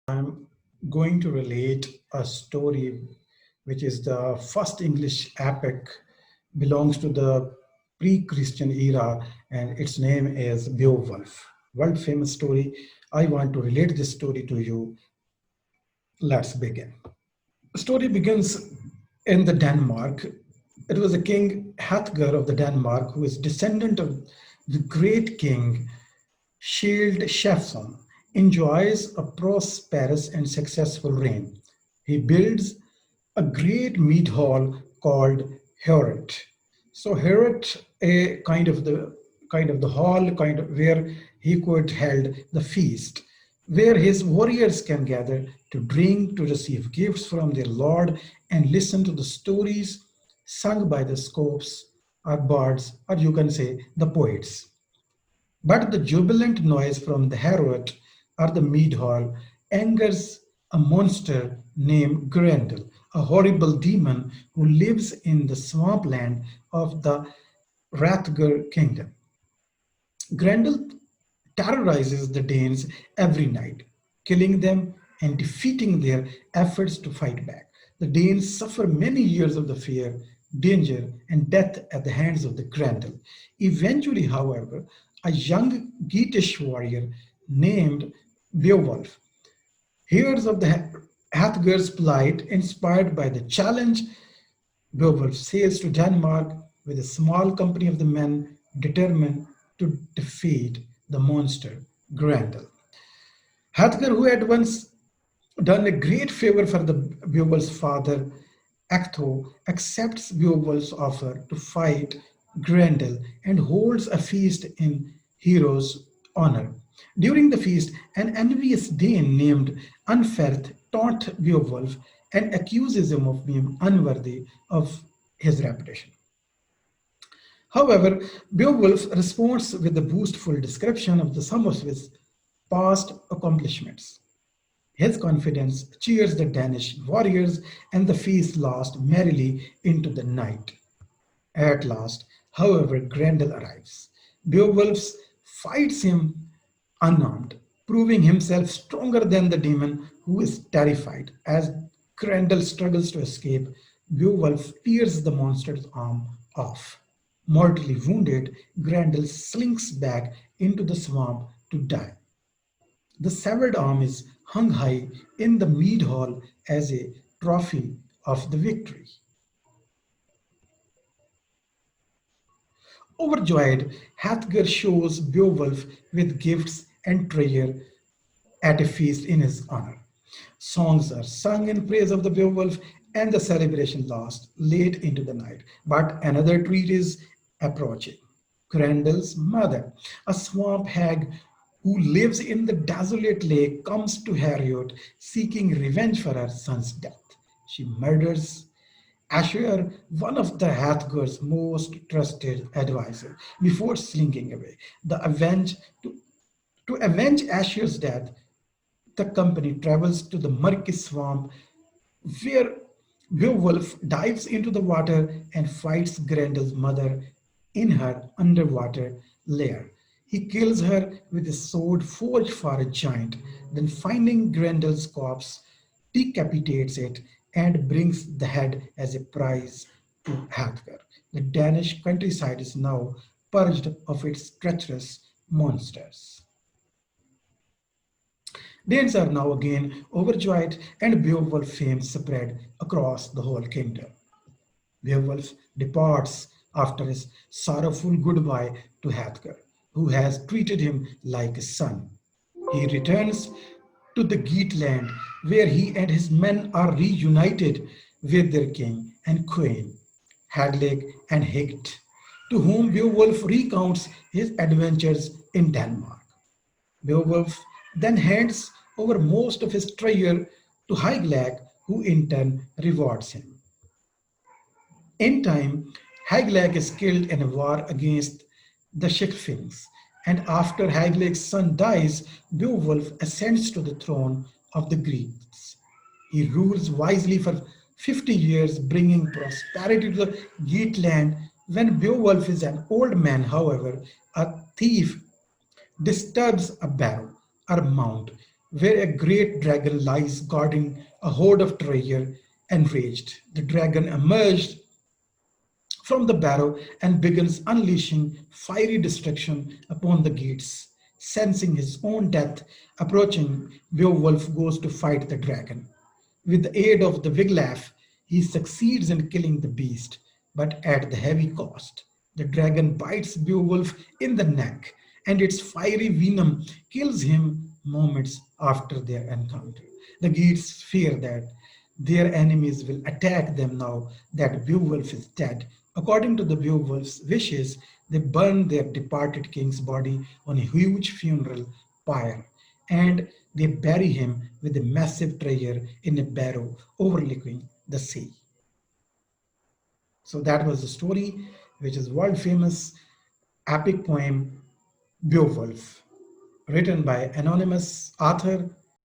I'm going to relate a story which is the first English epic, belongs to the pre-Christian era, and its name is Beowulf. World famous story. I want to relate this story to you. Let's begin. The story begins in the Denmark. It was a king Hathgar of the Denmark who is descendant of the great king Shield Shefson, enjoys a prosperous and successful reign. He builds a great meat hall called Heorot. So Heorot, a kind of the hall, kind of where he could held the feast, where his warriors can gather to drink, to receive gifts from their lord, and listen to the stories sung by the scopes or bards, or you can say the poets. But the jubilant noise from the Harrowet or the mead hall angers a monster named Grendel, a horrible demon who lives in the swampland of the Rathgar kingdom. Grendel terrorizes the Danes every night, killing them and defeating their efforts to fight back. The Danes suffer many years of the fear, danger, and death at the hands of the Grendel. Eventually, however, a young Geatish warrior named Beowulf hears of the Hathgar's plight. Inspired by the challenge, Beowulf sails to Denmark with a small company of the men determined to defeat the monster Grendel. Hathgar, who had once done a great favor for the Beowulf's father, Actho, accepts Beowulf's offer to fight Grendel and holds a feast in Hero's honor. During the feast, an envious Dane named Unferth taunts Beowulf and accuses him of being unworthy of his reputation. However, Beowulf responds with a boastful description of some of his past accomplishments. His confidence cheers the Danish warriors, and the feast lasts merrily into the night. At last, however, Grendel arrives. Beowulf fights him unarmed, proving himself stronger than the demon, who is terrified. As Grendel struggles to escape, Beowulf tears the monster's arm off. Mortally wounded, Grendel slinks back into the swamp to die. The severed arm is hung high in the mead hall as a trophy of the victory. Overjoyed, Hathgar shows Beowulf with gifts and treasure at a feast in his honor. Songs are sung in praise of the Beowulf, and the celebration lasts late into the night. But another treat is approaching. Grendel's mother, a swamp hag who lives in the desolate lake, comes to Harriot seeking revenge for her son's death. She murders Asher, one of the Hathgar's most trusted advisors, before slinking away. The avenge to avenge Asher's death, the company travels to the murky swamp where Beowulf dives into the water and fights Grendel's mother in her underwater lair. He kills her with a sword forged for a giant, then finding Grendel's corpse, decapitates it and brings the head as a prize to Hathgar. The Danish countryside is now purged of its treacherous monsters. Danes are now again overjoyed, and Beowulf fame spread across the whole kingdom. Beowulf departs after his sorrowful goodbye to Hathgar, who has treated him like a son. He returns to the Geatland, where he and his men are reunited with their king and queen, Hagleg and Higt, to whom Beowulf recounts his adventures in Denmark. Beowulf then hands over most of his treasure to Hygelac, who in turn rewards him. In time, Hygelac is killed in a war against the Shikfings, and after Hygelac's son dies, Beowulf ascends to the throne of the Greeks. He rules wisely for 50 years, bringing prosperity to the Geatland. When Beowulf is an old man, however, a thief disturbs a barrow or mound where a great dragon lies guarding a hoard of treasure. Enraged, the dragon emerged from the barrow and begins unleashing fiery destruction upon the gates. Sensing his own death approaching, Beowulf goes to fight the dragon. With the aid of the Wiglaf, he succeeds in killing the beast, but at the heavy cost. The dragon bites Beowulf in the neck, and its fiery venom kills him moments after their encounter. The Geats fear that their enemies will attack them now that Beowulf is dead. According to the Beowulf's wishes, they burn their departed king's body on a huge funeral pyre, and they bury him with a massive treasure in a barrow overlooking the sea. So that was the story, which is world famous epic poem Beowulf, written by anonymous author